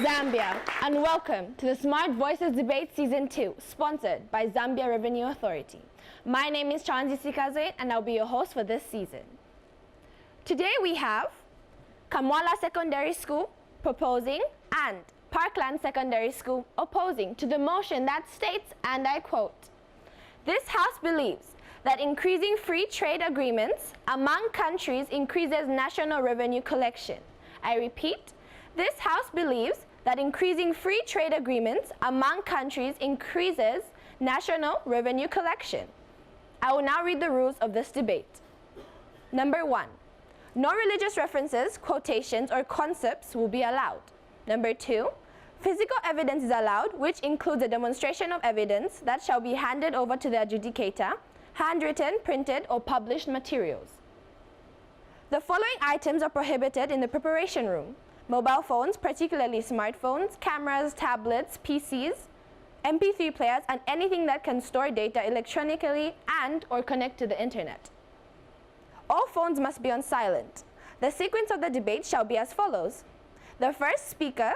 Zambia, and welcome to the Smart Voices Debate Season 2, sponsored by Zambia Revenue Authority. My name is Chanzi Sikaze, and I'll be your host for this season. Today we have Kamwala Secondary School proposing and Parkland Secondary School opposing to the motion that states, and I quote, "This House believes that increasing free trade agreements among countries increases national revenue collection." I repeat, this House believes that increasing free trade agreements among countries increases national revenue collection. I will now read the rules of this debate. Number 1, no religious references, quotations, or concepts will be allowed. Number 2, physical evidence is allowed, which includes a demonstration of evidence that shall be handed over to the adjudicator, handwritten, printed, or published materials. The following items are prohibited in the preparation room: mobile phones, particularly smartphones, cameras, tablets, PCs, MP3 players, and anything that can store data electronically and or connect to the internet. All phones must be on silent. The sequence of the debate shall be as follows. The first speaker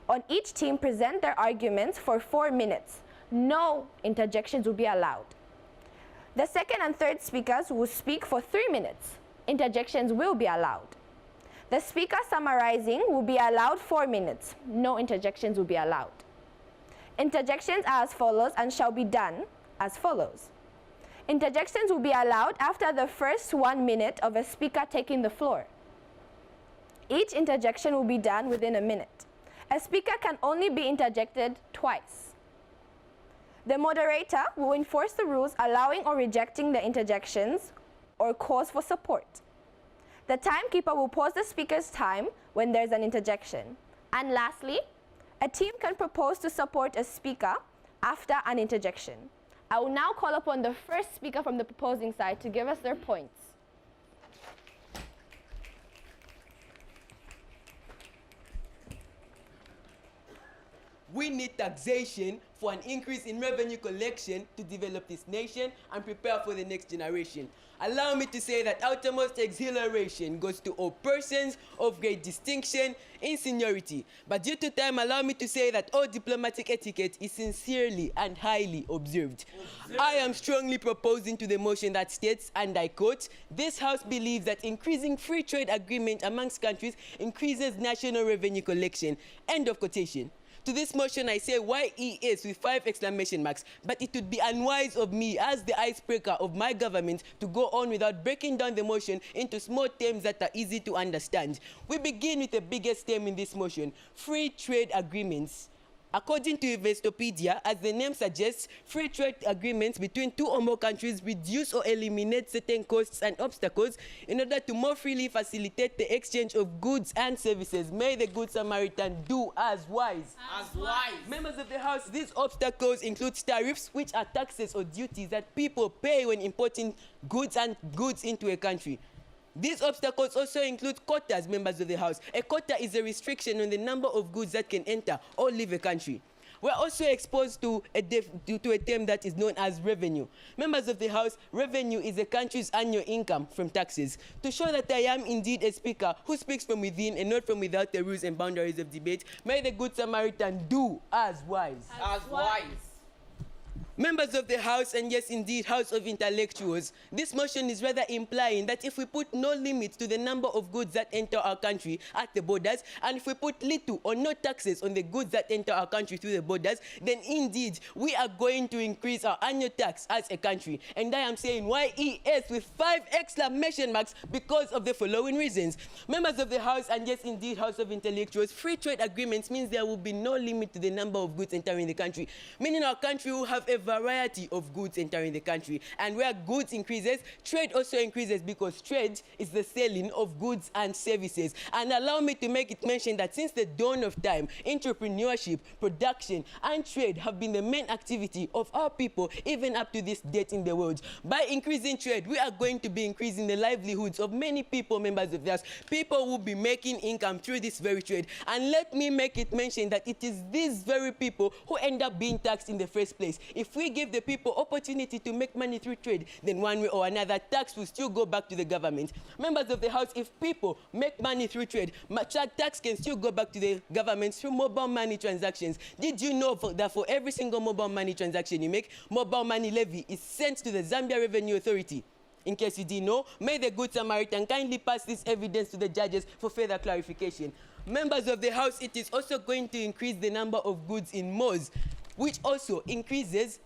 on each team present their arguments for 4 minutes. No interjections will be allowed. The second and third speakers will speak for 3 minutes. Interjections will be allowed. The speaker summarizing will be allowed 4 minutes. No interjections will be allowed. Interjections are as follows and shall be done as follows. Interjections will be allowed after the first 1 minute of a speaker taking the floor. Each interjection will be done within a minute. A speaker can only be interjected twice. The moderator will enforce the rules allowing or rejecting the interjections or cause for support. The timekeeper will pause the speaker's time when there's an interjection. And lastly, a team can propose to support a speaker after an interjection. I will now call upon the first speaker from the proposing side to give us their points. We need taxation for an increase in revenue collection to develop this nation and prepare for the next generation. Allow me to say that outermost exhilaration goes to all persons of great distinction in seniority. But due to time, allow me to say that all diplomatic etiquette is sincerely and highly observed. I am strongly proposing to the motion that states, and I quote, "This House believes that increasing free trade agreement amongst countries increases national revenue collection." End of quotation. To this motion, I say YES with 5 exclamation marks, but it would be unwise of me as the icebreaker of my government to go on without breaking down the motion into small terms that are easy to understand. We begin with the biggest term in this motion, free trade agreements. According to Investopedia, as the name suggests, free trade agreements between 2 or more countries reduce or eliminate certain costs and obstacles in order to more freely facilitate the exchange of goods and services. May the Good Samaritan do as wise. As wise. Members of the House, these obstacles include tariffs, which are taxes or duties that people pay when importing goods into a country. These obstacles also include quotas, members of the House. A quota is a restriction on the number of goods that can enter or leave a country. We're also exposed to a term that is known as revenue. Members of the House, revenue is a country's annual income from taxes. To show that I am indeed a speaker who speaks from within and not from without the rules and boundaries of debate, may the Good Samaritan do as wise. As wise. Members of the House, and yes, indeed, House of Intellectuals, this motion is rather implying that if we put no limit to the number of goods that enter our country at the borders, and if we put little or no taxes on the goods that enter our country through the borders, then indeed, we are going to increase our annual tax as a country. And I am saying YES with 5 exclamation marks because of the following reasons. Members of the House, and yes, indeed, House of Intellectuals, free trade agreements means there will be no limit to the number of goods entering the country, meaning our country will have a variety of goods entering the country. And where goods increases, trade also increases, because trade is the selling of goods and services. And allow me to make it mention that since the dawn of time, entrepreneurship, production, and trade have been the main activity of our people, even up to this date in the world. By increasing trade, we are going to be increasing the livelihoods of many people, members of the House. People will be making income through this very trade. And let me make it mention that it is these very people who end up being taxed in the first place. If if we give the people opportunity to make money through trade, then one way or another, tax will still go back to the government. Members of the House, if people make money through trade, tax can still go back to the government through mobile money transactions. Did you know that for every single mobile money transaction you make, mobile money levy is sent to the Zambia Revenue Authority? In case you didn't know, may the Good Samaritan kindly pass this evidence to the judges for further clarification. Members of the House, it is also going to increase the number of goods in malls, which also increases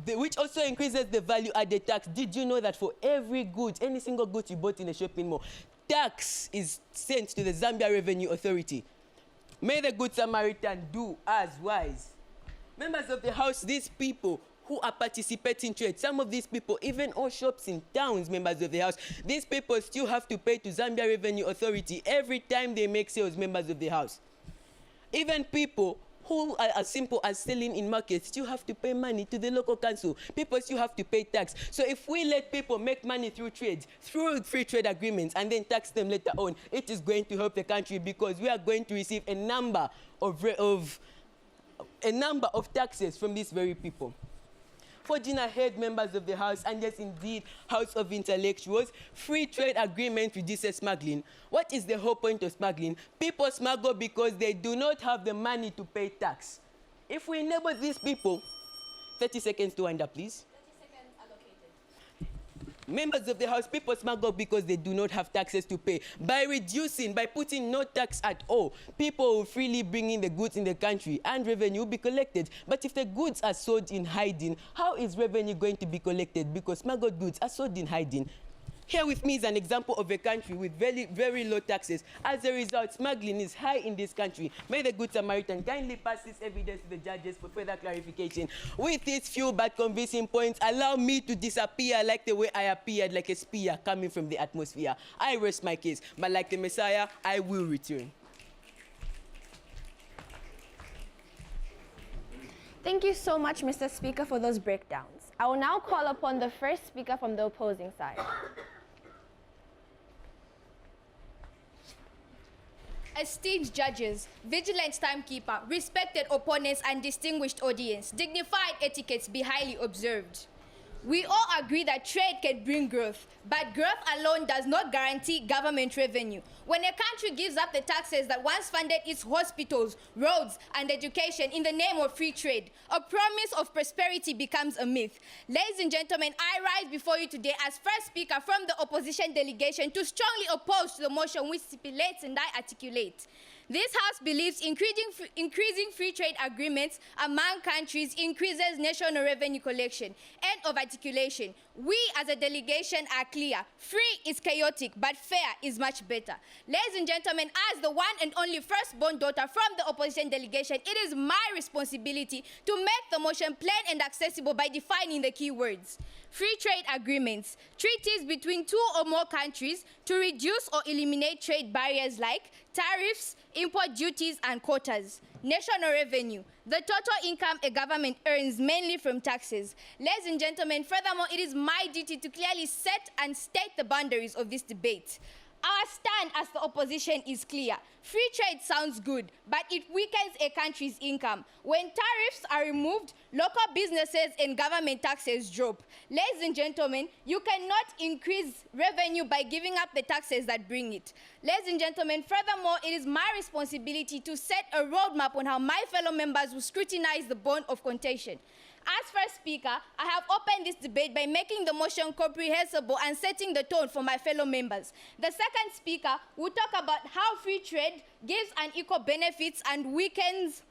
the value-added tax. Did you know that for every good, any single good you bought in a shopping mall, tax is sent to the Zambia Revenue Authority? May the Good Samaritan do as wise. Members of the House, these people who are participating in trade, some of these people even own shops in towns, members of the House. These people still have to pay to Zambia Revenue Authority every time they make sales, members of the House. Even people who are as simple as selling in markets still have to pay money to the local council. People still have to pay tax. So if we let people make money through trade, through free trade agreements, and then tax them later on, it is going to help the country, because we are going to receive a number of taxes from these very people. Forging ahead, members of the House, and yes, indeed, House of Intellectuals, free trade agreement reduces smuggling. What is the whole point of smuggling? People smuggle because they do not have the money to pay tax. If we enable these people, 30 seconds to wind up, please. 30 seconds allocated. Members of the House, people smuggle because they do not have taxes to pay. By putting no tax at all, people will freely bring in the goods in the country and revenue will be collected. But if the goods are sold in hiding, how is revenue going to be collected? Because smuggled goods are sold in hiding. Here with me is an example of a country with very, very low taxes. As a result, smuggling is high in this country. May the Good Samaritan kindly pass this evidence to the judges for further clarification. With these few but convincing points, allow me to disappear like the way I appeared, like a spear coming from the atmosphere. I rest my case, but like the Messiah, I will return. Thank you so much, Mr. Speaker, for those breakdowns. I will now call upon the first speaker from the opposing side. Esteemed judges, vigilant timekeeper, respected opponents and distinguished audience, dignified etiquettes be highly observed. We all agree that trade can bring growth, but growth alone does not guarantee government revenue. When a country gives up the taxes that once funded its hospitals, roads, and education in the name of free trade, a promise of prosperity becomes a myth. Ladies and gentlemen, I rise before you today as first speaker from the opposition delegation to strongly oppose to the motion which stipulates and I articulate. This House believes increasing free trade agreements among countries increases national revenue collection. End of articulation. We as a delegation are clear. Free is chaotic, but fair is much better. Ladies and gentlemen, as the one and only firstborn daughter from the opposition delegation, it is my responsibility to make the motion plain and accessible by defining the key words. Free trade agreements, treaties between two or more countries to reduce or eliminate trade barriers like tariffs, import duties, and quotas. National revenue, the total income a government earns mainly from taxes. Ladies and gentlemen, furthermore, it is my duty to clearly set and state the boundaries of this debate. Our stand as the opposition is clear. Free trade sounds good, but it weakens a country's income. When tariffs are removed, local businesses and government taxes drop. Ladies and gentlemen, you cannot increase revenue by giving up the taxes that bring it. Ladies and gentlemen, furthermore, it is my responsibility to set a roadmap on how my fellow members will scrutinize the bone of contention. As first speaker, I have opened this debate by making the motion comprehensible and setting the tone for my fellow members. The second speaker will talk about how free trade gives unequal benefits and weakens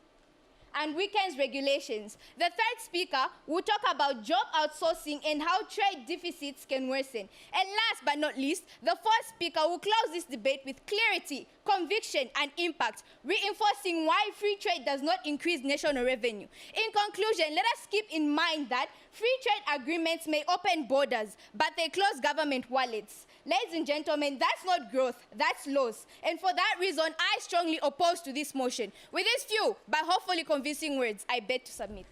regulations. The third speaker will talk about job outsourcing and how trade deficits can worsen. And last but not least, the fourth speaker will close this debate with clarity, conviction, and impact, reinforcing why free trade does not increase national revenue. In conclusion, let us keep in mind that free trade agreements may open borders, but they close government wallets. Ladies and gentlemen, that's not growth, that's loss. And for that reason, I strongly oppose to this motion. With these few, but hopefully convincing words, I beg to submit.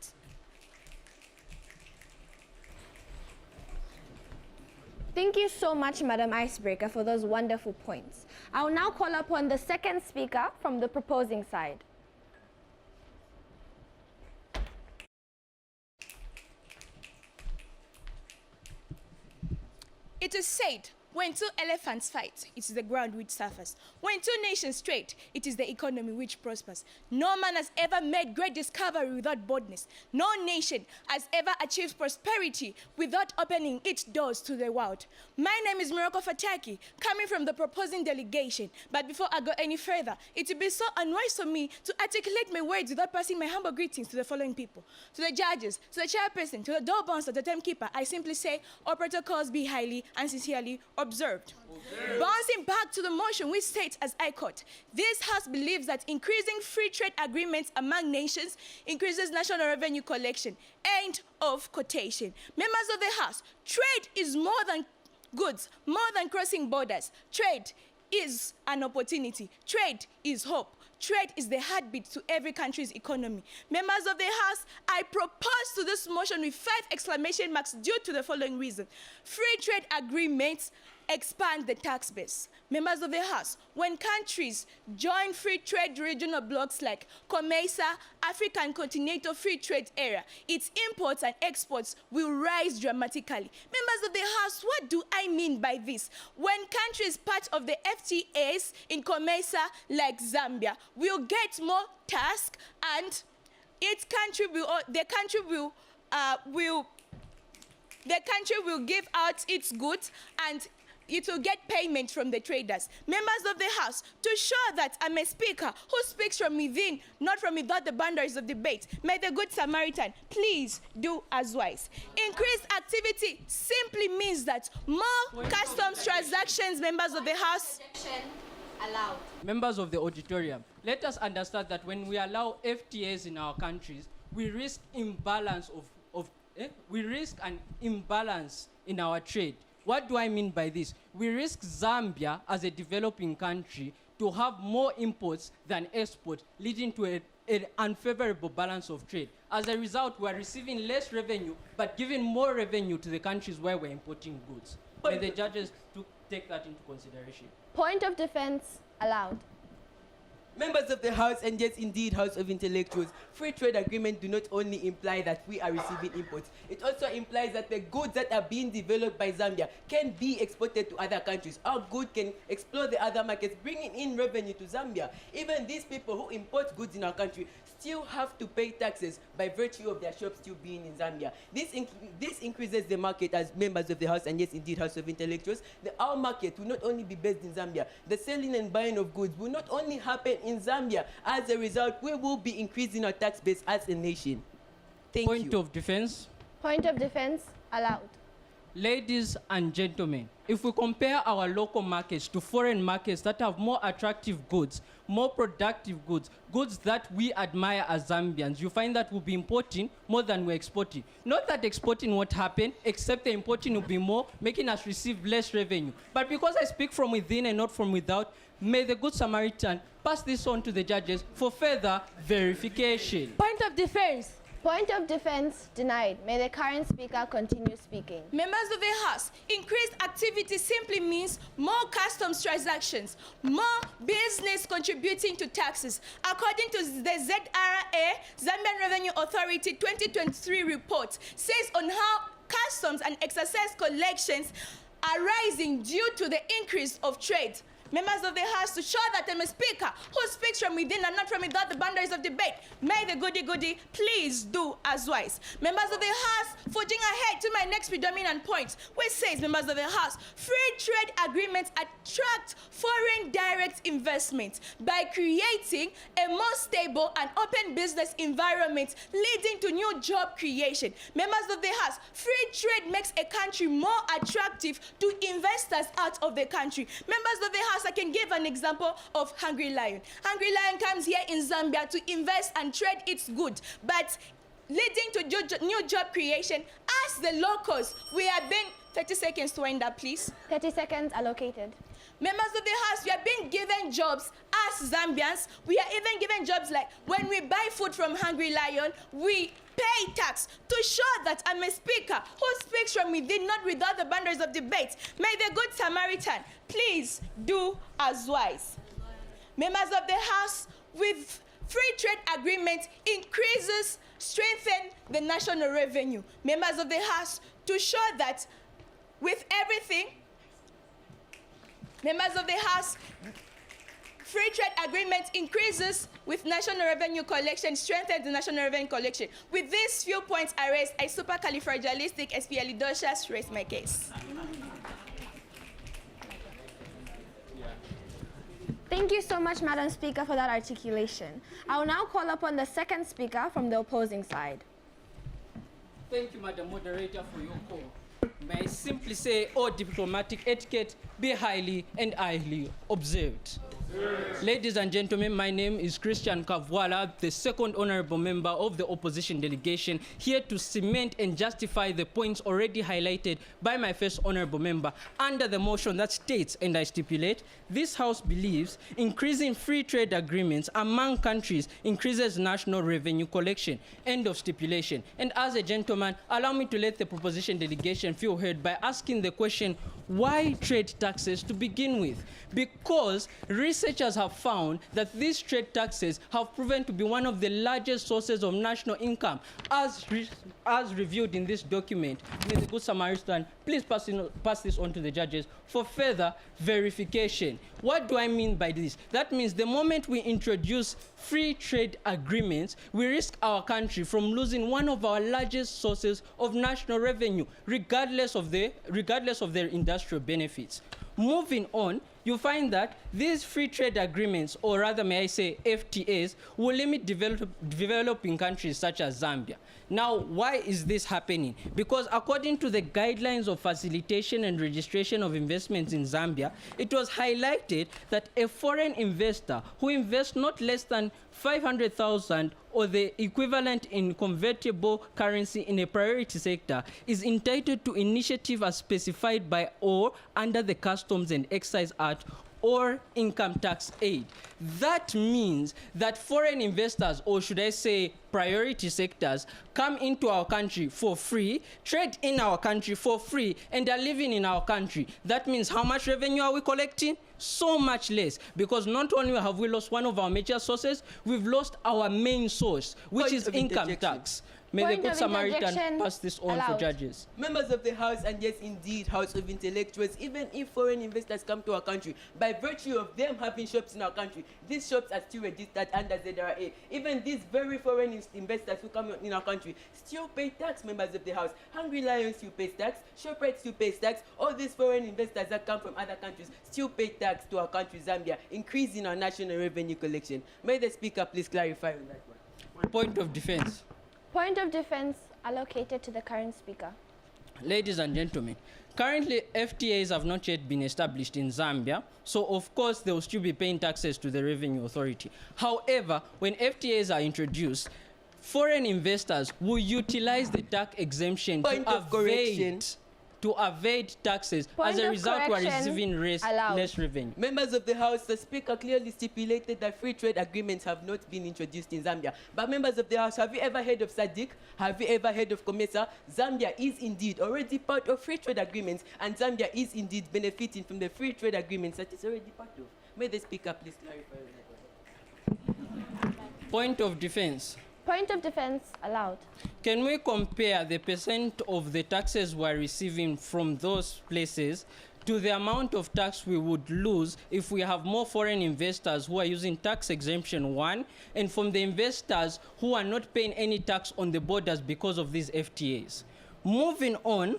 Thank you so much, Madam Icebreaker, for those wonderful points. I will now call upon the second speaker from the proposing side. It is said, when two elephants fight, it is the ground which suffers. When two nations trade, it is the economy which prospers. No man has ever made great discovery without boldness. No nation has ever achieved prosperity without opening its doors to the world. My name is Miracle Fataki, coming from the proposing delegation. But before I go any further, it would be so unwise for me to articulate my words without passing my humble greetings to the following people. To the judges, to the chairperson, to the door bouncer, the timekeeper, I simply say, all protocols be highly and sincerely observed. Bouncing back to the motion which states, as I quote, this House believes that increasing free trade agreements among nations increases national revenue collection. End of quotation. Members of the House, trade is more than goods, more than crossing borders. Trade is an opportunity. Trade is hope. Trade is the heartbeat to every country's economy. Members of the House, I propose to this motion with 5 exclamation marks due to the following reason. Free trade agreements expand the tax base. Members of the House, when countries join free trade regional blocs like COMESA, African Continental Free Trade Area, its imports and exports will rise dramatically. Members of the House, what do I mean by this? When countries part of the FTAs in COMESA like Zambia will get more tasks and its country will, the country will give out its goods and it will get payment from the traders. Members of the House, to show that I'm a speaker who speaks from within, not from without the boundaries of debate, may the Good Samaritan please do as wise. Increased activity simply means that more customs transactions, members of the House. Allowed. Members of the auditorium, let us understand that when we allow FTAs in our countries, we risk imbalance we risk an imbalance in our trade. What do I mean by this? We risk Zambia as a developing country to have more imports than exports, leading to an unfavorable balance of trade. As a result, we are receiving less revenue, but giving more revenue to the countries where we're importing goods. May the judges take that into consideration. Point of defense allowed. Members of the House, and yes, indeed, House of Intellectuals, free trade agreements do not only imply that we are receiving imports, it also implies that the goods that are being developed by Zambia can be exported to other countries. Our goods can explore the other markets, bringing in revenue to Zambia. Even these people who import goods in our country still have to pay taxes by virtue of their shops still being in Zambia. This increases the market, as members of the House, and yes, indeed, House of Intellectuals. Our market will not only be based in Zambia. The selling and buying of goods will not only happen in Zambia. As a result, we will be increasing our tax base as a nation. Thank you. Point of defense. Point of defense allowed. Ladies and gentlemen, if we compare our local markets to foreign markets that have more attractive goods, more productive goods, goods that we admire as Zambians, you find that we'll be importing more than we're exporting. Not that exporting won't happen, except the importing will be more, making us receive less revenue. But because I speak from within and not from without, may the Good Samaritan pass this on to the judges for further verification. Point of defense. Point of defense denied. May the current speaker continue speaking. Members of the House, increased activity simply means more customs transactions, more business contributing to taxes. According to the ZRA, Zambian Revenue Authority 2023 report says on how customs and excise collections are rising due to the increase of trade. Members of the House, to show that I'm a speaker who speaks from within and not from without the boundaries of debate, may the goody please do as wise. Members of the House, forging ahead to my next predominant point, which says, members of the House, free trade agreements attract foreign direct investment by creating a more stable and open business environment, leading to new job creation. Members of the House, free trade makes a country more attractive to investors out of the country. Members of the House, I can give an example of Hungry Lion. Hungry Lion comes here in Zambia to invest and trade its goods, but leading to new job creation. As the locals, we have been 30 seconds to wind up, please. 30 seconds allocated. Members of the House, we are being given jobs as Zambians. We are even given jobs like when we buy food from Hungry Lion, we pay tax. To show that I'm a speaker who speaks from within, not without the boundaries of debate, may the Good Samaritan please do as wise. Members of the House, with free trade agreement strengthen the national revenue. Members of the House, to show that with everything, members of the House, free trade agreement increases with national revenue collection, strengthens the national revenue collection. With these few points I raised, I supercalifragilisticexpialidocious raise my case. Thank you so much, Madam Speaker, for that articulation. I will now call upon the second speaker from the opposing side. Thank you, Madam Moderator, for your call. May I simply say, all diplomatic etiquette be highly and highly observed. Ladies and gentlemen, my name is Christian Kavwala, the second honorable member of the opposition delegation, here to cement and justify the points already highlighted by my first honorable member under the motion that states, and I stipulate, this House believes increasing free trade agreements among countries increases national revenue collection. End of stipulation. And as a gentleman, allow me to let the proposition delegation feel heard by asking the question, why trade taxes to begin with? Because researchers have found that these trade taxes have proven to be one of the largest sources of national income, as reviewed in this document. May the Good Samaritan please pass this on to the judges for further verification. What do I mean by this? That means the moment we introduce free trade agreements, we risk our country from losing one of our largest sources of national revenue, regardless of their industrial benefits. Moving on, you find that these free trade agreements, or rather may I say FTAs, will limit developing countries such as Zambia. Now, why is this happening? Because according to the guidelines of facilitation and registration of investments in Zambia, it was highlighted that a foreign investor who invests not less than 500,000 or the equivalent in convertible currency in a priority sector is entitled to initiative as specified by or under the Customs and Excise Act or income tax aid. That means that foreign investors, or should I say priority sectors, come into our country for free, trade in our country for free, and are living in our country. That means how much revenue are we collecting? So much less, because not only have we lost one of our major sources, we've lost our main source, which is income tax. May the Good Samaritan pass this on for judges. Members of the House, and yes, indeed, House of Intellectuals, even if foreign investors come to our country, by virtue of them having shops in our country, these shops are still registered under ZRA. Even these very foreign investors who come in our country still pay tax, members of the House. Hungry Lions still pays tax, ShopRite still pays tax. All these foreign investors that come from other countries still pay tax to our country, Zambia, increasing our national revenue collection. May the Speaker please clarify on that one. Point of defense. Point of defense allocated to the current speaker. Ladies and gentlemen, currently FTAs have not yet been established in Zambia, so of course they will still be paying taxes to the Revenue Authority. However, when FTAs are introduced, foreign investors will utilize the tax exemption to evade taxes. As a result, we are receiving less revenue. Members of the House, the Speaker clearly stipulated that free trade agreements have not been introduced in Zambia. But members of the House, have you ever heard of SADC? Have you ever heard of COMESA? Zambia is indeed already part of free trade agreements, and Zambia is indeed benefiting from the free trade agreements that it's already part of. May the Speaker please clarify that. Point of defense. Point of defense allowed. Can we compare the percent of the taxes we're receiving from those places to the amount of tax we would lose if we have more foreign investors who are using tax exemption 1, and from the investors who are not paying any tax on the borders because of these FTAs? Moving on,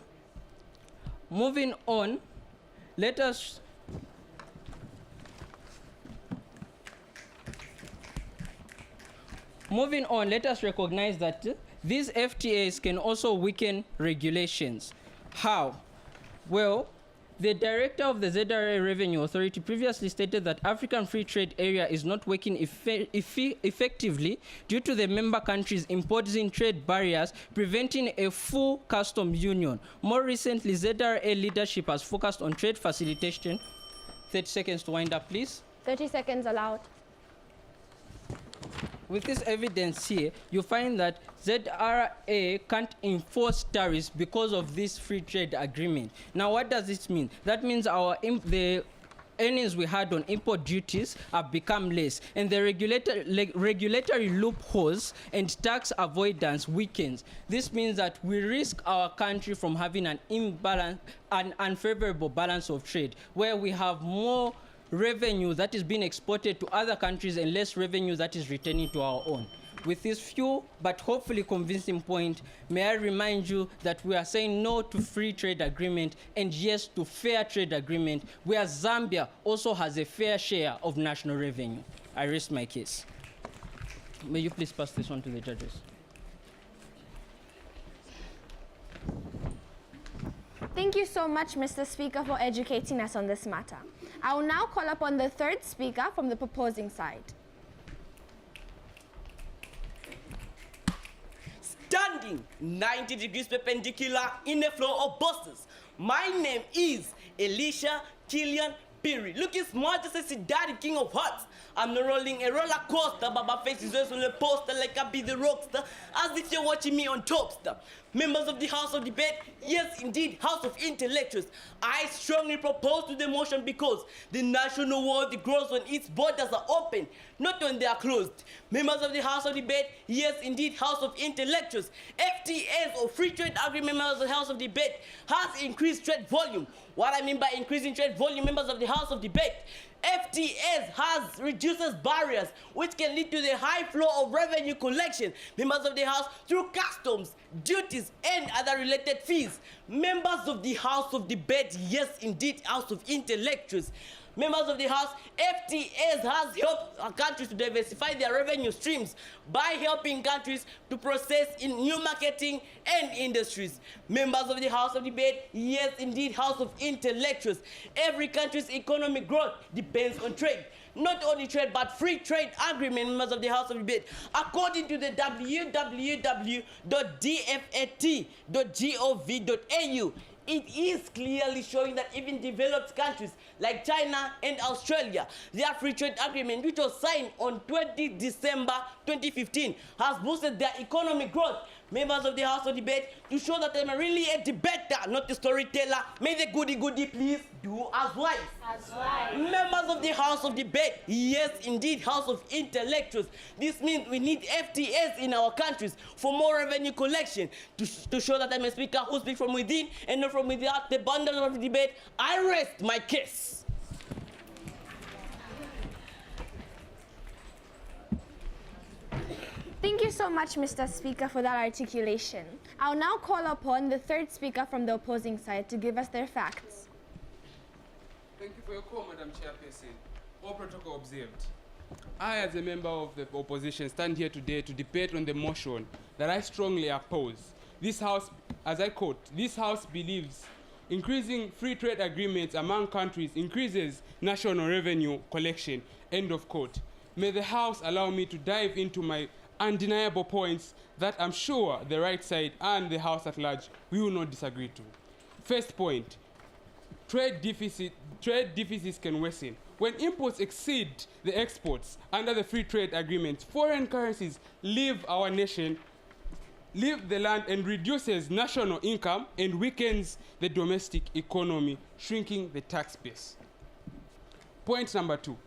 let us recognize that these FTAs can also weaken regulations. How? Well, the director of the ZRA Revenue Authority previously stated that African Free Trade Area is not working effectively due to the member countries imposing trade barriers, preventing a full customs union. More recently, ZRA leadership has focused on trade facilitation. 30 seconds to wind up, please. 30 seconds allowed. With this evidence here, you find that ZRA can't enforce tariffs because of this free trade agreement. Now, what does this mean? That means the earnings we had on import duties have become less, and the regulatory loopholes and tax avoidance weakens. This means that we risk our country from having an unfavorable balance of trade, where we have more revenue that is being exported to other countries and less revenue that is returning to our own. With this few but hopefully convincing point, may I remind you that we are saying no to free trade agreement and yes to fair trade agreement, where Zambia also has a fair share of national revenue. I rest my case. May you please pass this on to the judges. Thank you so much, Mr. Speaker, for educating us on this matter. I will now call upon the third speaker from the proposing side. Standing 90 degrees perpendicular in the floor of buses. My name is Elisha Killian Piri. Looking smart as a daddy king of hearts. I'm not rolling a roller coaster, but my face is just on the poster like I be the rockstar. As if you're watching me on Topstar. Members of the House of Debate, yes indeed, House of Intellectuals, I strongly propose to the motion because the national world grows when its borders are open, not when they are closed. Members of the House of Debate, yes indeed, House of Intellectuals, FTAs or Free Trade Agreement, members of the House of Debate, has increased trade volume. What I mean by increasing trade volume, members of the House of Debate, FTAs has reduces barriers which can lead to the high flow of revenue collection, members of the House, through customs, duties, and other related fees. Members of the House of Debate, yes indeed, House of Intellectuals. Members of the House, FTAs has helped countries to diversify their revenue streams by helping countries to process in new marketing and industries. Members of the House of Debate, yes indeed, House of Intellectuals. Every country's economic growth depends on trade. Not only trade, but free trade agreement, members of the House of Debate. According to the www.dfat.gov.au, it is clearly showing that even developed countries like China and Australia, their free trade agreement, which was signed on 20 December 2015, has boosted their economic growth. Members of the House of Debate, to show that I'm really a debater, not a storyteller, may the goody please do as wise. Members of the House of Debate, yes indeed, House of Intellectuals. This means we need FTAs in our countries for more revenue collection. To show that I'm a speaker who speaks from within and not from without the bundle of debate, I rest my case. Thank you so much, Mr. Speaker, for that articulation. I'll now call upon the third speaker from the opposing side to give us their facts. Thank you for your call, Madam Chairperson. All protocol observed. I, as a member of the opposition, stand here today to debate on the motion that I strongly oppose. This House, as I quote, this House believes increasing free trade agreements among countries increases national revenue collection, end of quote. May the House allow me to dive into my undeniable points that I'm sure the right side and the House at large will not disagree to. First point, trade deficits can worsen. When imports exceed the exports under the free trade agreement, foreign currencies leave our nation, leave the land, and reduces national income and weakens the domestic economy, shrinking the tax base. Point number two,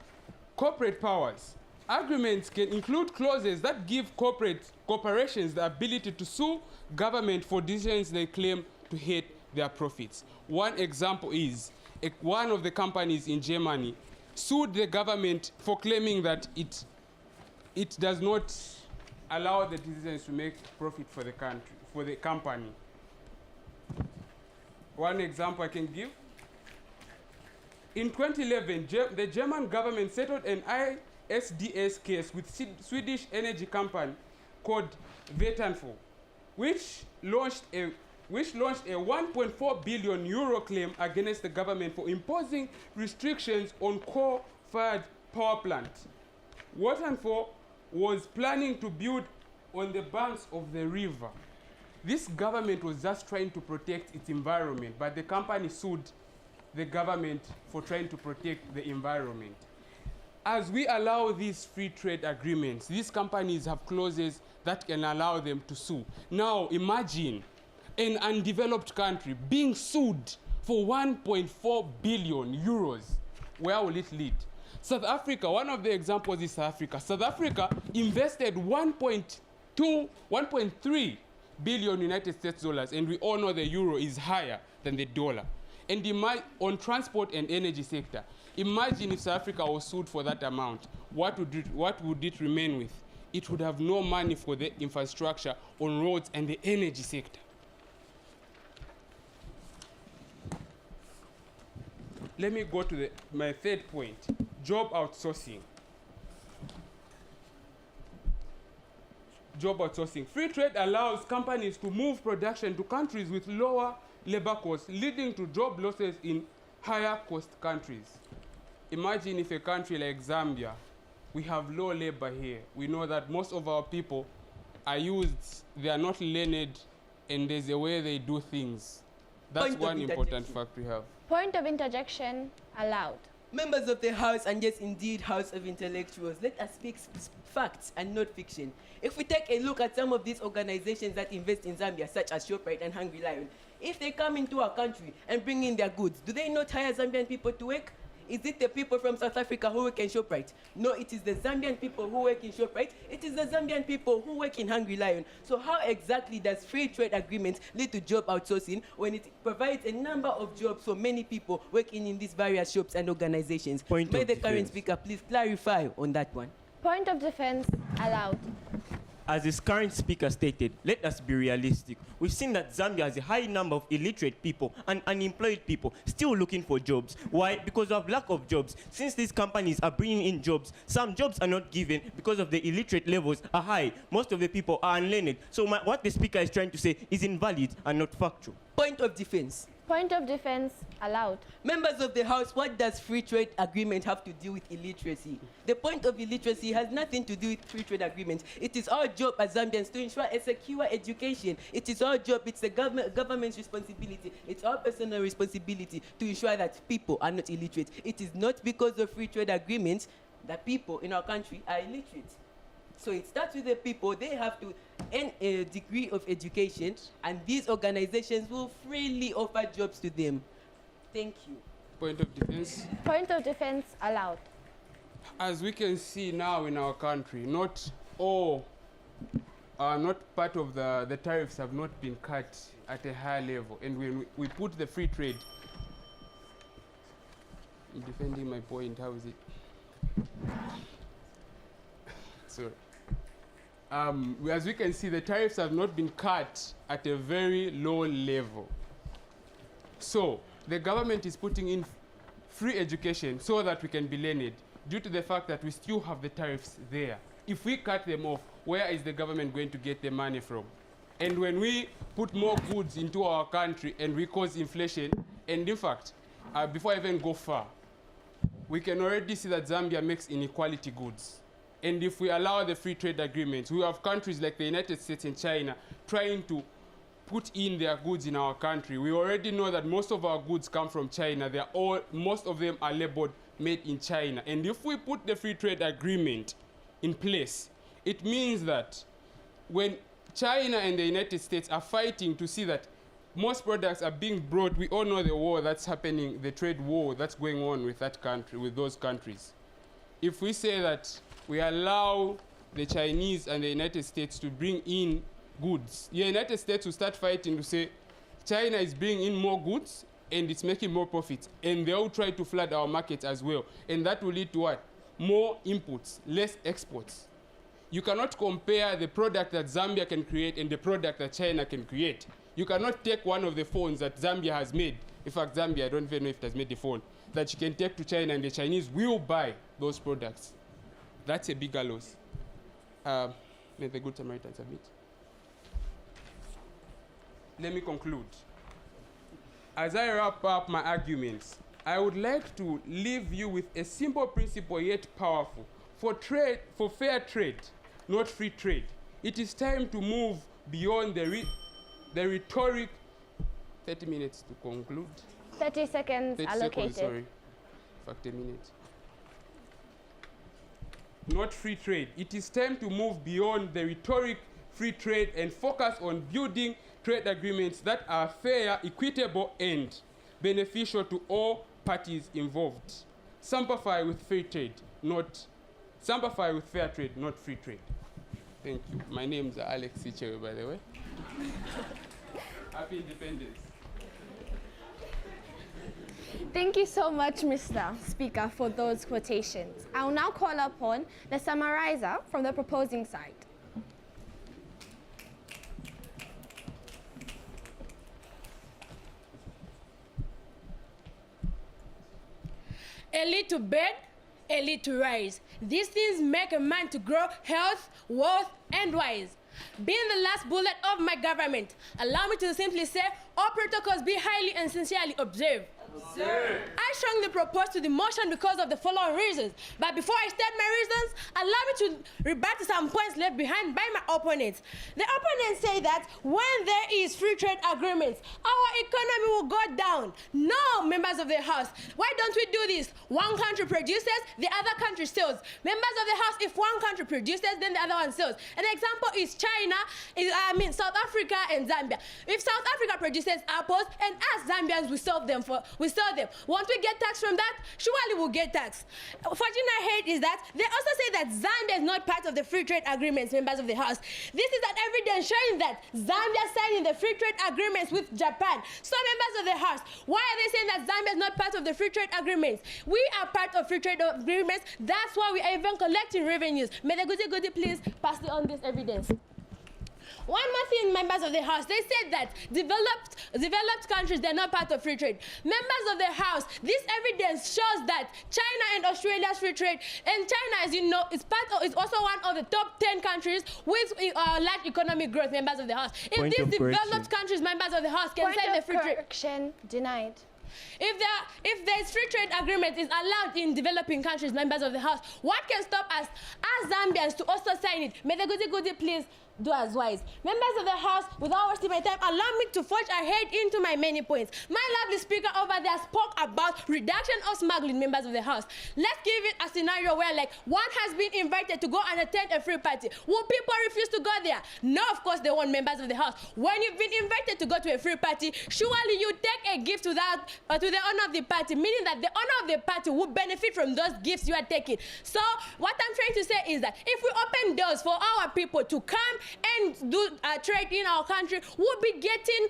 corporate powers. Agreements can include clauses that give corporations the ability to sue government for decisions they claim to hurt their profits. One example is one of the companies in Germany sued the government for claiming that it does not allow the citizens to make profit for the country, for the company. One example I can give. In 2011, the German government settled an SDS case with Swedish energy company called Vattenfall, which launched a 1.4 billion euro claim against the government for imposing restrictions on coal-fired power plants. Vattenfall was planning to build on the banks of the river. This government was just trying to protect its environment, but the company sued the government for trying to protect the environment. As we allow these free trade agreements, these companies have clauses that can allow them to sue. Now imagine an undeveloped country being sued for 1.4 billion euros. where will it lead? South Africa, one of the examples is South Africa. South Africa invested 1.3 billion United States dollars, and we all know the euro is higher than the dollar. And on transport and energy sector, imagine if South Africa was sued for that amount, what would it remain with? It would have no money for the infrastructure on roads and the energy sector. Let me go to my third point, job outsourcing. Job outsourcing. Free trade allows companies to move production to countries with lower labor costs, leading to job losses in higher cost countries. Imagine if a country like Zambia, we have low labor here. We know that most of our people are they are not learned, and there's a way they do things. That's one important fact we have. Point of interjection allowed. Members of the House, and yes, indeed, House of Intellectuals, let us speak facts and not fiction. If we take a look at some of these organizations that invest in Zambia, such as ShopRite and Hungry Lion, if they come into our country and bring in their goods, do they not hire Zambian people to work? Is it the people from South Africa who work in ShopRite? No, it is the Zambian people who work in ShopRite. It is the Zambian people who work in Hungry Lion. So how exactly does free trade agreements lead to job outsourcing when it provides a number of jobs for many people working in these various shops and organizations? May the current speaker please clarify on that one. Point of defense allowed. As this current speaker stated, let us be realistic. We've seen that Zambia has a high number of illiterate people and unemployed people still looking for jobs. Why? Because of lack of jobs. Since these companies are bringing in jobs, some jobs are not given because of the illiterate levels are high. Most of the people are unlearned. So what the speaker is trying to say is invalid and not factual. Point of defense. Point of defense allowed. Members of the House, what does free trade agreement have to do with illiteracy? The point of illiteracy has nothing to do with free trade agreements. It is our job as Zambians to ensure a secure education. It is our job, it's the government's responsibility, it's our personal responsibility to ensure that people are not illiterate. It is not because of free trade agreements that people in our country are illiterate. So it starts with the people. They have to earn a degree of education, and these organizations will freely offer jobs to them. Thank you. Point of defense. Point of defense allowed. As we can see now in our country, not part of the tariffs have not been cut at a higher level. And when we put the free trade, I'm defending my point, how is it? Sorry. As we can see, the tariffs have not been cut at a very low level. So the government is putting in free education so that we can be learned, due to the fact that we still have the tariffs there. If we cut them off, where is the government going to get the money from? And when we put more goods into our country and we cause inflation, and in fact, before I even go far, we can already see that Zambia makes inequality goods. And if we allow the free trade agreements, we have countries like the United States and China trying to put in their goods in our country. We already know that most of our goods come from China. Most of them are labeled made in China. And if we put the free trade agreement in place, it means that when China and the United States are fighting to see that most products are being brought, we all know the war that's happening, the trade war that's going on with that country, with those countries. If we say that we allow the Chinese and the United States to bring in goods, the United States will start fighting to say China is bringing in more goods and it's making more profits, and they will try to flood our markets as well. And that will lead to what? More inputs, less exports. You cannot compare the product that Zambia can create and the product that China can create. You cannot take one of the phones that Zambia has made. In fact, Zambia, I don't even know if it has made the phone, that you can take to China and the Chinese will buy those products. That's a bigger loss. May the Good Samaritan submit. Let me conclude. As I wrap up my arguments, I would like to leave you with a simple principle yet powerful. For fair trade, not free trade, it is time to move beyond the rhetoric. 30 minutes to conclude. 30 seconds 30 allocated. Seconds, sorry. In fact, a minute. Not free trade. It is time to move beyond the rhetoric free trade and focus on building trade agreements that are fair, equitable, and beneficial to all parties involved. Simplify with fair trade, not free trade. Thank you. My name is Alex Ichewe, by the way. Happy Independence. Thank you so much, Mr. Speaker, for those quotations. I will now call upon the summarizer from the proposing side. A little bed, a little rise. These things make a man to grow health, wealth, and wise. Being the last bullet of my government, allow me to simply say, all protocols be highly and sincerely observed. I strongly propose to the motion because of the following reasons. But before I state my reasons, allow me to rebut some points left behind by my opponents. The opponents say that when there is free trade agreements, our economy will go down. No, members of the House, why don't we do this? One country produces, the other country sells. Members of the House, if one country produces, then the other one sells. An example is China, South Africa and Zambia. If South Africa produces apples and us Zambians, we sell them. Won't we get tax from that? Surely we'll get tax. What I hate is that they also say that Zambia is not part of the free trade agreements, members of the House. This is an evidence showing that Zambia signed the free trade agreements with Japan. So members of the House, why are they saying that Zambia is not part of the free trade agreements? We are part of free trade agreements. That's why we are even collecting revenues. May the goody please pass on this evidence. One more thing, members of the House, they said that developed countries, they're not part of free trade. Members of the House, this evidence shows that China and Australia's free trade, and China, as you know, is also one of the top 10 countries with large economic growth, members of the House. If these developed countries, members of the House, can sign the free trade... Correction denied. If there's free trade agreement is allowed in developing countries, members of the House, what can stop us as Zambians to also sign it? May the goody please do as wise. Members of the House, without wasting my time, allow me to forge ahead into my many points. My lovely speaker over there spoke about reduction of smuggling, members of the House. Let's give it a scenario where, like, one has been invited to go and attend a free party. Will people refuse to go there? No, of course they won't, members of the House. When you've been invited to go to a free party, surely you take a gift to the owner of the party, meaning that the owner of the party will benefit from those gifts you are taking. So what I'm trying to say is that if we open doors for our people to come and do trade in our country, we'll be getting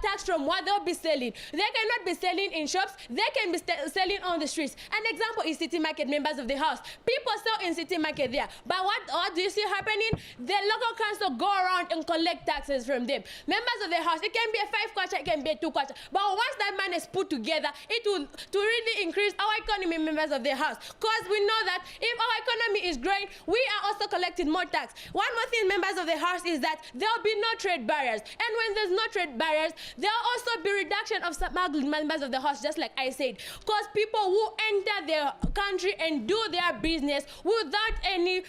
tax from what they'll be selling. They cannot be selling in shops, they can be selling on the streets. An example is City Market, members of the House. People sell in City Market there, but what do you see happening? The local council go around and collect taxes from them. Members of the House, it can be a 5 kwacha, it can be a 2 kwacha, but once that money is put together, it will to really increase our economy, members of the House, because we know that if our economy is growing, we are also collecting more tax. One more thing, members of the House, is that there will be no trade barriers, and when there's no trade barriers, there will also be reduction of smuggling, members of the House, just like I said, because people will enter their country and do their business without any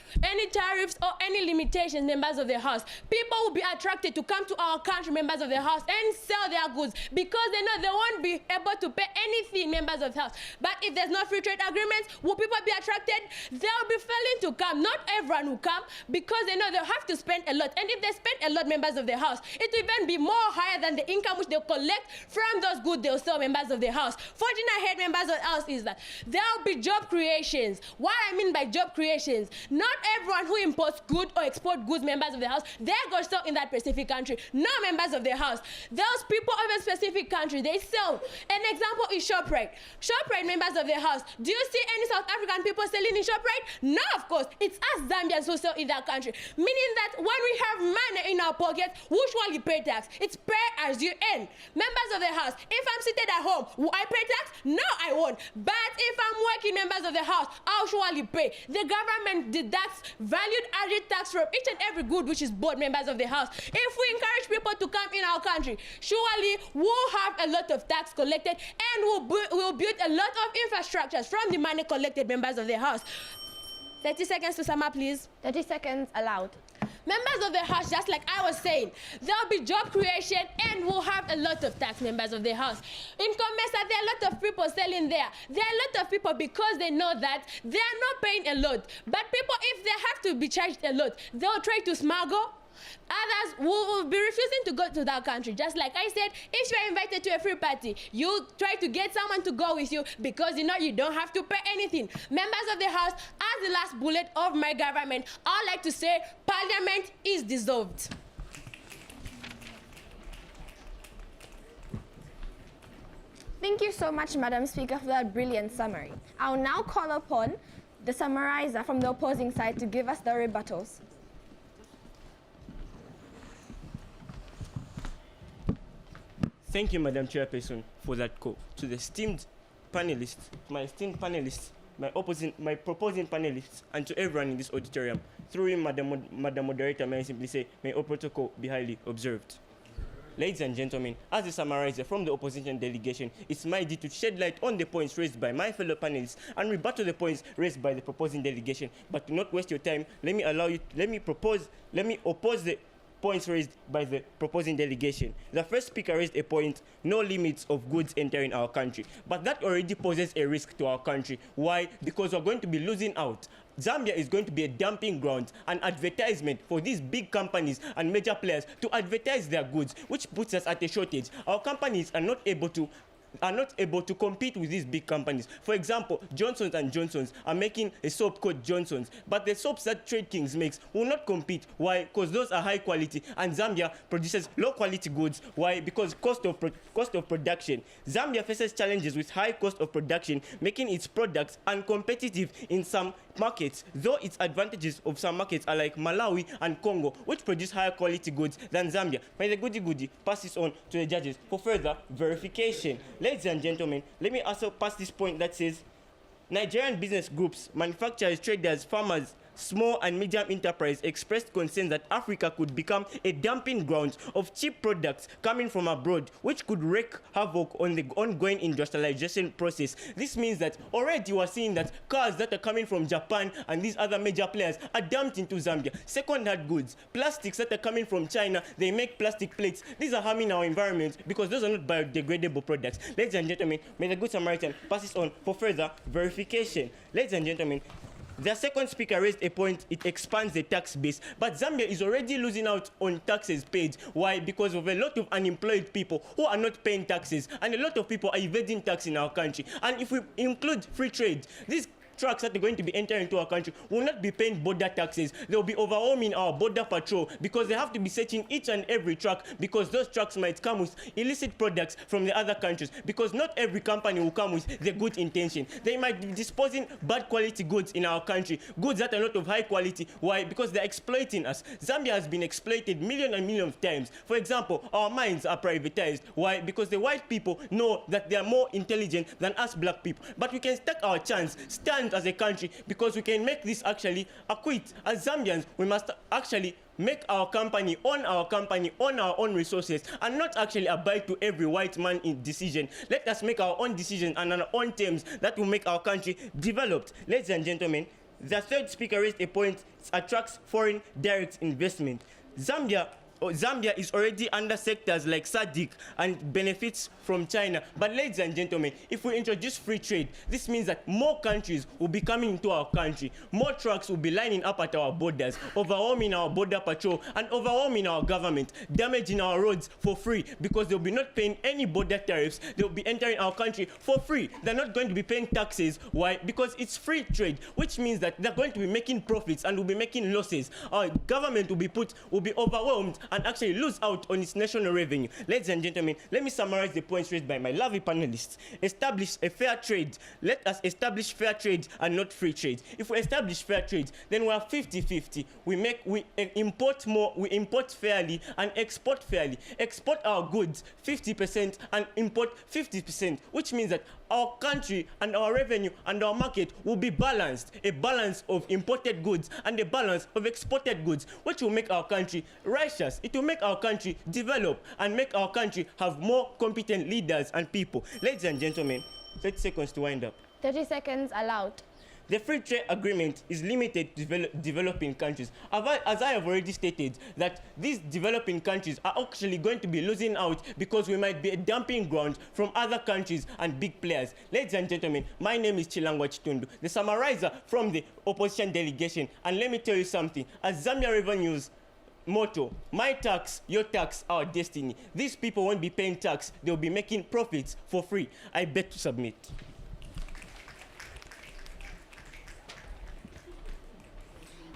tariffs or any limitations, members of the House. People will be attracted to come to our country, members of the House, and sell their goods because they know they won't be able to pay anything, members of the House. But if there's no free trade agreements, will people be attracted? They'll be failing to come. Not everyone will come because they know they'll have to spend a lot. And if they spend a lot, members of the House, it will even be more higher than the income which they'll collect from those goods they'll sell, members of the House. Forging ahead, members of the House, is that there'll be job creations. What I mean by job creations, not everyone who imports goods or export goods, members of the House, they're going to sell in that specific country. No, members of the House. Those people of a specific country, they sell. An example is ShopRite. ShopRite, members of the House, do you see any South African people selling in ShopRite? No, of course. It's us Zambians who sell in that country. Meaning that when we have money in our pockets, we surely pay tax. It's pay as you earn. Members of the House, if I'm seated at home, will I pay tax? No, I won't. But if I'm working, members of the House, I'll surely pay. The government deducts valued added tax from each and every good which is bought, members of the House. If we encourage people to come in our country, surely we'll have a lot of tax collected and we'll build a lot of infrastructures from the money collected, members of the House. 30 seconds to sum up, please. 30 seconds allowed. Members of the House, just like I was saying, there'll be job creation and we'll have a lot of tax, members of the House. In Comesa, there are a lot of people selling there. There are a lot of people because they know that they are not paying a lot. But people, if they have to be charged a lot, they'll try to smuggle, Others will be refusing to go to that country. Just like I said, if you are invited to a free party, you try to get someone to go with you because you know you don't have to pay anything. Members of the House, as the last bullet of my government, I'd like to say Parliament is dissolved. Thank you so much, Madam Speaker, for that brilliant summary. I'll now call upon the summarizer from the opposing side to give us the rebuttals. Thank you, Madam Chairperson, for that call. To the esteemed panelists, my proposing panelists, and to everyone in this auditorium, through you, Madam Moderator, may I simply say, may all protocol be highly observed. Ladies and gentlemen, as a summarizer from the opposition delegation, it's my duty to shed light on the points raised by my fellow panelists and rebuttal the points raised by the proposing delegation. But to not waste your time, let me oppose the points raised by the proposing delegation. The first speaker raised a point, no limits of goods entering our country. But that already poses a risk to our country. Why? Because we're going to be losing out. Zambia is going to be a dumping ground, an advertisement for these big companies and major players to advertise their goods, which puts us at a shortage. Our companies are not able to compete with these big companies. For example, Johnson's & Johnson's are making a soap called Johnson's, but the soaps that Trade Kings makes will not compete. Why? Because those are high quality, and Zambia produces low quality goods. Why? Because cost of production. Zambia faces challenges with high cost of production, making its products uncompetitive in some markets, though its advantages of some markets are like Malawi and Congo, which produce higher quality goods than Zambia. May the goody pass this on to the judges for further verification. Ladies and gentlemen, let me also pass this point that says Nigerian business groups, manufacturers, traders, farmers, small and medium enterprise expressed concern that Africa could become a dumping ground of cheap products coming from abroad, which could wreak havoc on the ongoing industrialization process. This means that already we're seeing that cars that are coming from Japan and these other major players are dumped into Zambia. Second-hand goods, plastics that are coming from China, they make plastic plates. These are harming our environment because those are not biodegradable products. Ladies and gentlemen, may the Good Samaritan pass this on for further verification. Ladies and gentlemen, the second speaker raised a point, it expands the tax base. But Zambia is already losing out on taxes paid. Why? Because of a lot of unemployed people who are not paying taxes. And a lot of people are evading tax in our country. And if we include free trade, these trucks that are going to be entering into our country will not be paying border taxes. They will be overwhelming our border patrol because they have to be searching each and every truck because those trucks might come with illicit products from the other countries because not every company will come with the good intention. They might be disposing bad quality goods in our country, goods that are not of high quality. Why? Because they're exploiting us. Zambia has been exploited millions and millions of times. For example, our mines are privatized. Why? Because the white people know that they are more intelligent than us black people. But we can stack our chance, stand as a country because we can make this actually acquit. As Zambians, we must actually make our company, own our own resources, and not actually abide to every white man in decision. Let us make our own decisions and our own terms that will make our country developed. Ladies and gentlemen, the third speaker raised a point, it attracts foreign direct investment. Zambia is already under sectors like SADC and benefits from China. But ladies and gentlemen, if we introduce free trade, this means that more countries will be coming into our country. More trucks will be lining up at our borders, overwhelming our border patrol and overwhelming our government, damaging our roads for free because they'll be not paying any border tariffs. They'll be entering our country for free. They're not going to be paying taxes. Why? Because it's free trade, which means that they're going to be making profits and will be making losses. Our government will be overwhelmed and actually lose out on its national revenue. Ladies and gentlemen, let me summarize the points raised by my lovely panelists. Establish a fair trade. Let us establish fair trade and not free trade. If we establish fair trade, then we are 50-50. We import more, we import fairly and export fairly. Export our goods 50% and import 50%, which means that our country and our revenue and our market will be balanced. A balance of imported goods and a balance of exported goods, which will make our country righteous. It will make our country develop and make our country have more competent leaders and people. Ladies and gentlemen, 30 seconds to wind up. 30 seconds allowed. The free trade agreement is limited to developing countries. As I have already stated, that these developing countries are actually going to be losing out because we might be a dumping ground from other countries and big players. Ladies and gentlemen, my name is Chilangwa Chitundu, the summarizer from the opposition delegation. And let me tell you something, as Zambia revenues motto, my tax, your tax, our destiny. These people won't be paying tax. They'll be making profits for free. I beg to submit.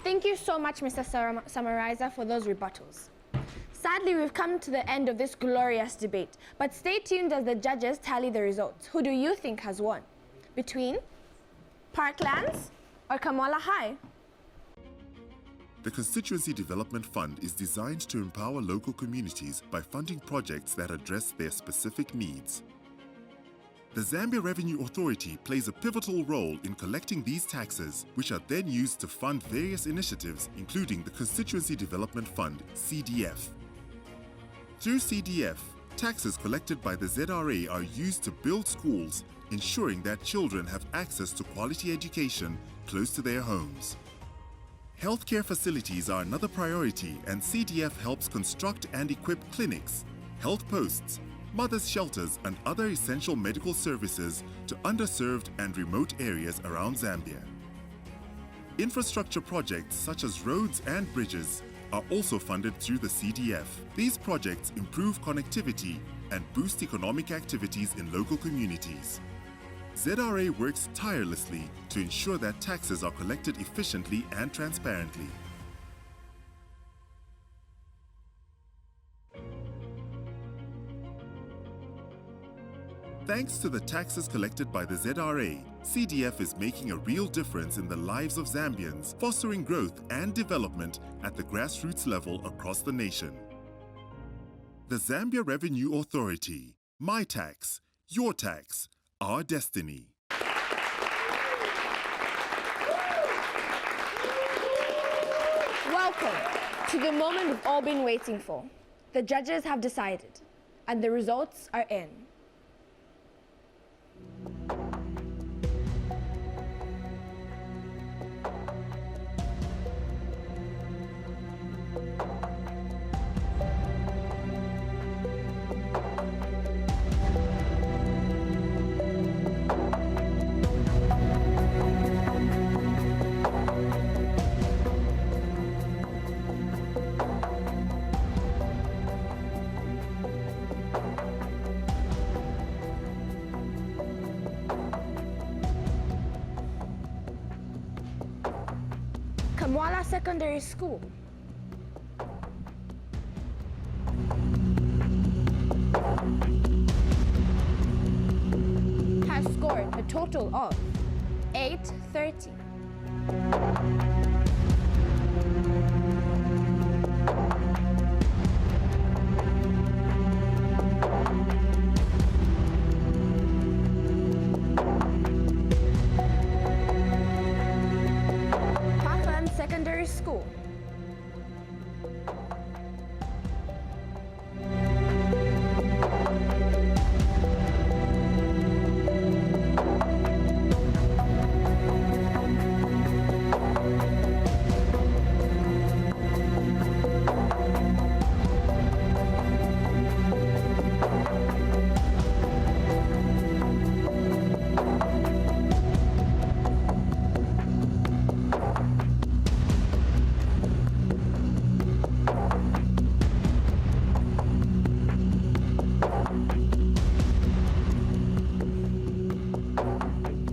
Thank you so much, Mr. Summarizer, for those rebuttals. Sadly, we've come to the end of this glorious debate, but stay tuned as the judges tally the results. Who do you think has won? Between Parklands or Kamwala High? The Constituency Development Fund is designed to empower local communities by funding projects that address their specific needs. The Zambia Revenue Authority plays a pivotal role in collecting these taxes, which are then used to fund various initiatives, including the Constituency Development Fund, CDF. Through CDF, taxes collected by the ZRA are used to build schools, ensuring that children have access to quality education close to their homes. Healthcare facilities are another priority, and CDF helps construct and equip clinics, health posts, mothers' shelters, and other essential medical services to underserved and remote areas around Zambia. Infrastructure projects such as roads and bridges are also funded through the CDF. These projects improve connectivity and boost economic activities in local communities. ZRA works tirelessly to ensure that taxes are collected efficiently and transparently. Thanks to the taxes collected by the ZRA, CDF is making a real difference in the lives of Zambians, fostering growth and development at the grassroots level across the nation. The Zambia Revenue Authority. My tax, your tax, our destiny. Welcome to the moment we've all been waiting for. The judges have decided, and the results are in. Kamwala Secondary School. Has scored a total of 830. Secondary School.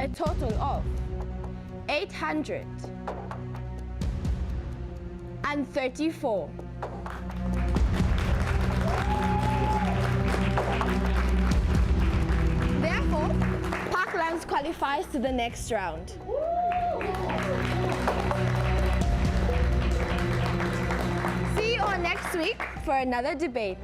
A total of 834. Therefore, Parklands qualifies to the next round. See you all next week for another debate.